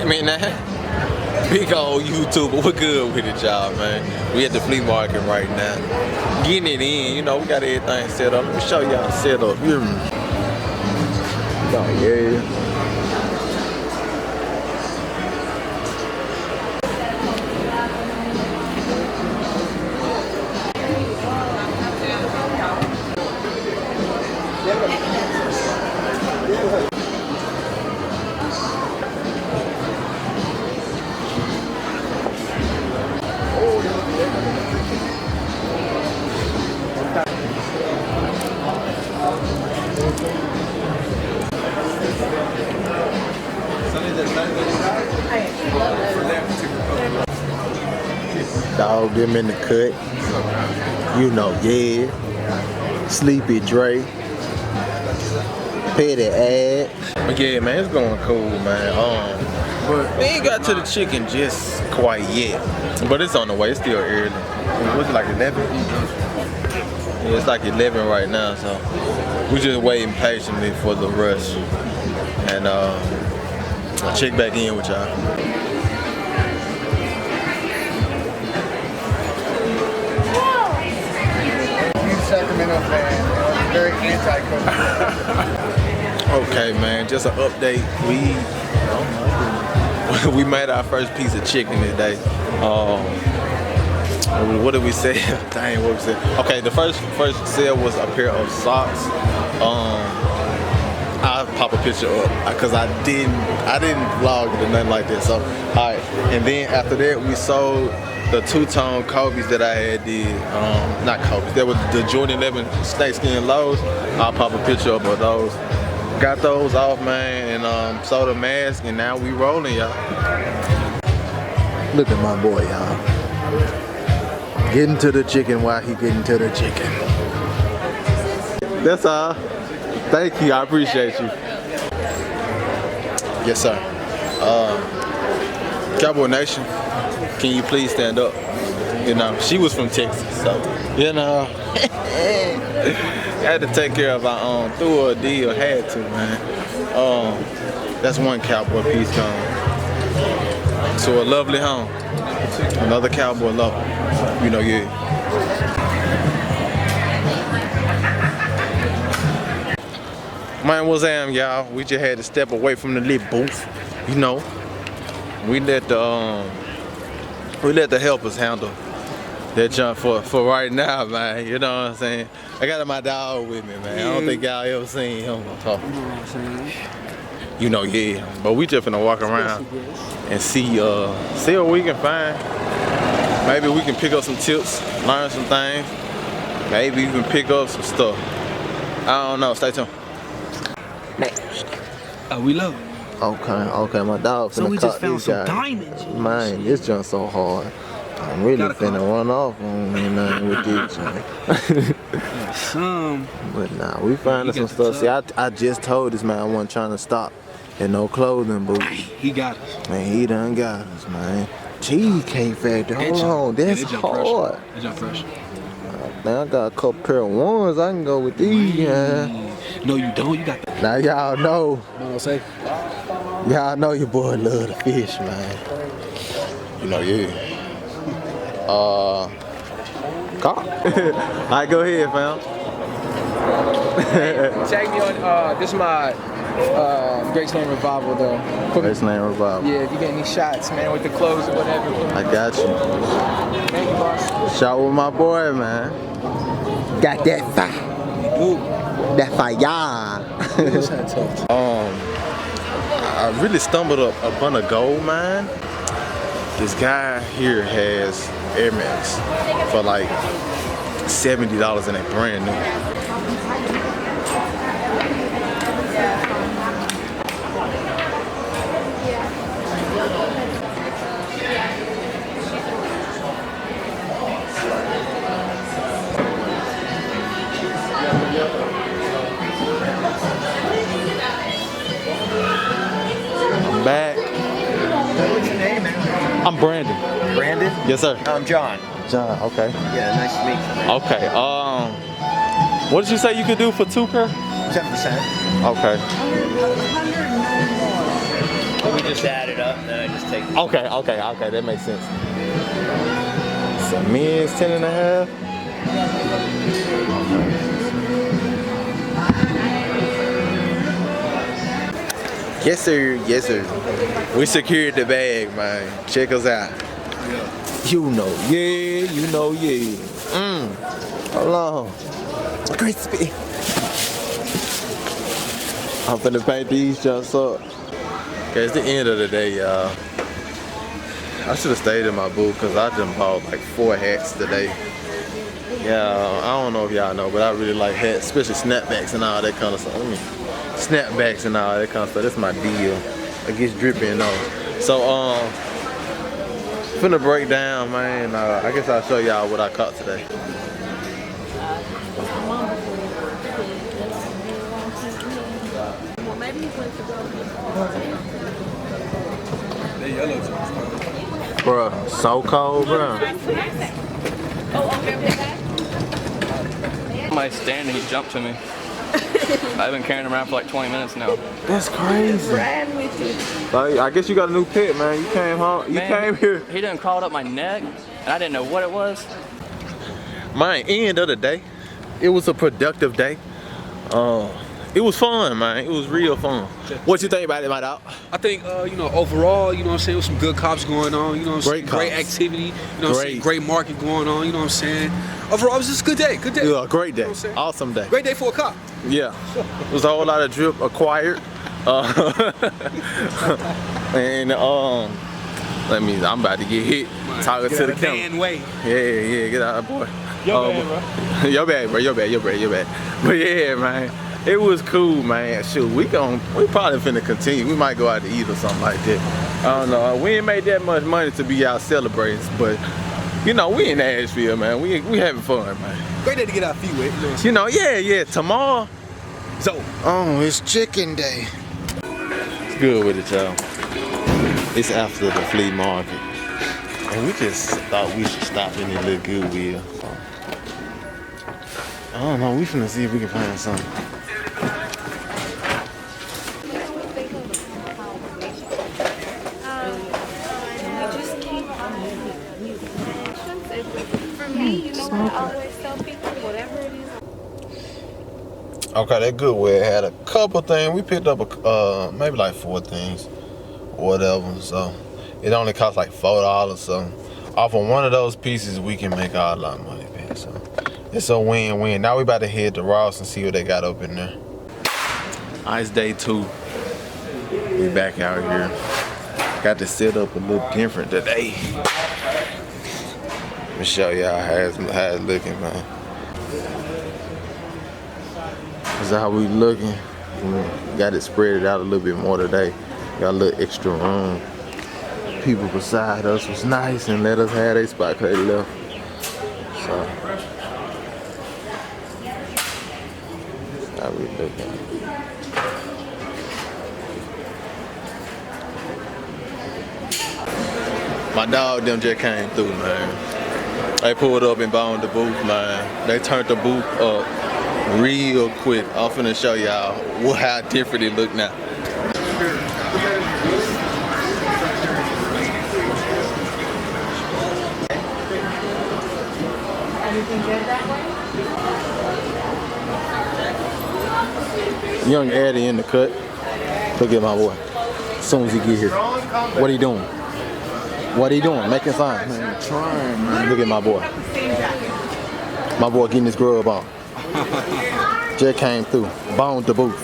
mean, that big old YouTuber, we're good with it, y'all, man. We at the flea market right now. Getting it in, you know, we got everything set up. Let me show y'all the setup. Oh, yeah. Dog them in the cut. You know, yeah. Sleepy Dre. Petty ad. But yeah, man, it's going cool, man. But we ain't got to the chicken just quite yet. But it's on the way, it's still early. What's it, like 11? Yeah, it's like 11 right now, so we just waiting patiently for the rush. And I'll check back in with y'all. Sacramento fan, very anti-COVID. Okay, man, just an update. We made our first piece of chicken today. What did we say? Dang, what we said? Okay, the first sale was a pair of socks. I'll pop a picture up because I didn't vlog it or nothing like that. So, all right, and then after that we sold the two-tone Kobe's that I had did, not Kobe's, that was the Jordan 11 snakeskin lows. I'll pop a picture up of those. Got those off, man, and sold a mask, and now we rolling, y'all. Look at my boy, y'all. Getting to the chicken while he getting to the chicken. That's all. Thank you, I appreciate you. Yes, sir. Cowboy Nation. Can you please stand up? You know, she was from Texas, so, you know. Had to take care of our own. Threw her a deal, had to, man. That's one cowboy piece gone. To a lovely home. Another cowboy lover. You know, yeah. Man, what's up, y'all? We just had to step away from the lit booth. You know, we let the helpers handle that jump for right now, man. You know what I'm saying? I got my dog with me, man. I don't think y'all ever seen him talk. You know, yeah. But we just finna walk around and see what we can find. Maybe we can pick up some tips, learn some things. Maybe we can pick up some stuff. I don't know. Stay tuned. Next. We love it. Okay, my dog finna so we just found some diamonds. Man, this junk so hard. I'm really finna run off on with this junk. But nah, we finding some stuff. See, I just told this man I wasn't trying to stop at no clothing booth. He got us. Man, he done got us, man. Cheesecake Factory, hold on, that's hard. That junk fresh. Now I got a couple pair of ones. I can go with these. No, you don't. You got that. Now y'all know. What I'm saying? Y'all know your boy love the fish, man. You know, yeah. Call. Alright, go ahead, fam. Tag me on, this is my Great Name Revival, though. Great Name Revival. Yeah, if you get any shots, man, with the clothes or whatever. I got you. Thank you, boss. Shot with my boy, man. Got that fire. That fire. I really stumbled upon a gold mine. This guy here has Air Max for like $70 and they brand new. I'm back. What's your name, man? I'm Brandon. Brandon? Yes, sir. I'm John. John, okay. Yeah, nice to meet you. Okay, what did you say you could do for 2 pair? 7%. Okay. What we just add it up and then I just take. Okay, that makes sense. So men's 10 and a half. Yes sir, yes sir. We secured the bag, man. Check us out. You know, yeah. Hold on. Crispy. I'm finna paint these jumps up. Okay, it's the end of the day, y'all. I should have stayed in my booth because I done bought like 4 hats today. Yeah, I don't know if y'all know, but I really like hats, especially snapbacks and all that kind of stuff. Snapbacks and all that kind of stuff. That's my deal. It gets drippy and all. So, finna break down, man. I guess I'll show y'all what I caught today. Bruh, so cold, bruh. Somebody standing, he jumped to me. I've been carrying him around for like 20 minutes now. That's crazy. Like, I guess you got a new pet, man. You came home. You came here. He done crawled up my neck, and I didn't know what it was. My end of the day, it was a productive day. It was fun, man. It was real fun. What you think about it, my dog? I think, overall, you know what I'm saying, with some good cops going on, you know what I'm saying? Great activity, you know what I'm saying? Great market going on, you know what I'm saying? Overall, it was just a good day, Yeah, great day. You know Awesome day. Great day for a cop. Yeah. It was a whole lot of drip acquired. And, I'm about to get hit. Talking to the camera. Yeah, get out of boy. Your bad, bro. Your bad. But yeah, man. It was cool, man. Shoot, we probably finna continue. We might go out to eat or something like that. I don't know. We ain't made that much money to be out celebrating, but you know, we in Nashville, man. We having fun, man. Great day to get our feet wet. You know, yeah. Tomorrow. So. Oh, it's chicken day. It's good with it, y'all. It's after the flea market, and we just thought we should stop in a little Goodwill. So, I don't know. We finna see if we can find something. Okay, that Goodwill had a couple things. We picked up maybe like 4 things, or whatever. So it only cost like $4. So off of one of those pieces, we can make a lot of money, man. So it's a win-win. Now we about to head to Ross and see what they got up in there. Ice day 2. We back out here. Got to set up a little different today. Let me show y'all how it's looking, man. This is how we looking. Got it spread out a little bit more today. Got a little extra room. People beside us was nice and let us have their spot because they left. So, how we looking. My dog them just came through, man. They pulled up and bound the booth, man. They turned the booth up real quick. I'm finna show y'all how different it look now. Everything good that way? Young Eddie in the cut. Look at my boy. As soon as he get here. What he doing? What he doing? Making signs. Man, trying, man. Look at my boy. My boy getting his grub on. Just came through. Boned the booth.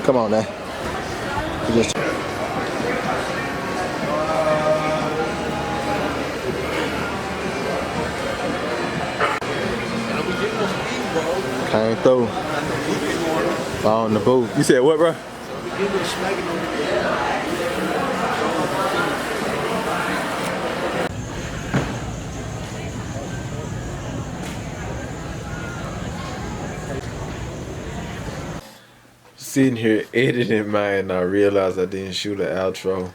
Come on now. Just came through. Boned the booth. You said what, bro? Sitting here editing, man, and I realized I didn't shoot an outro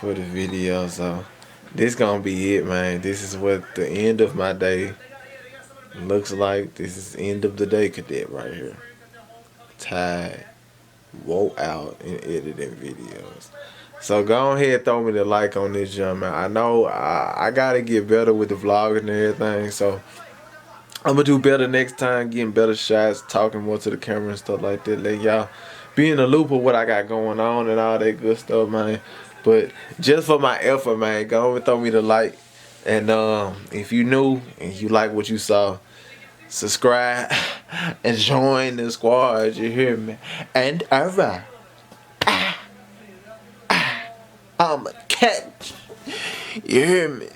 for the video, so this gonna be it, man. This is what the end of my day looks like. This is the end of the day, cadet, right here. Tired, wore out in editing videos. So go ahead, throw me the like on this jump, man. I know I gotta get better with the vlogging and everything, so I'm gonna do better next time, getting better shots, talking more to the camera and stuff like that. Let y'all be in the loop of what I got going on and all that good stuff, man. But just for my effort, man, go over and throw me the like. And if you new and you like what you saw, subscribe and join the squad. You hear me? And alright, I'm a catch. You hear me?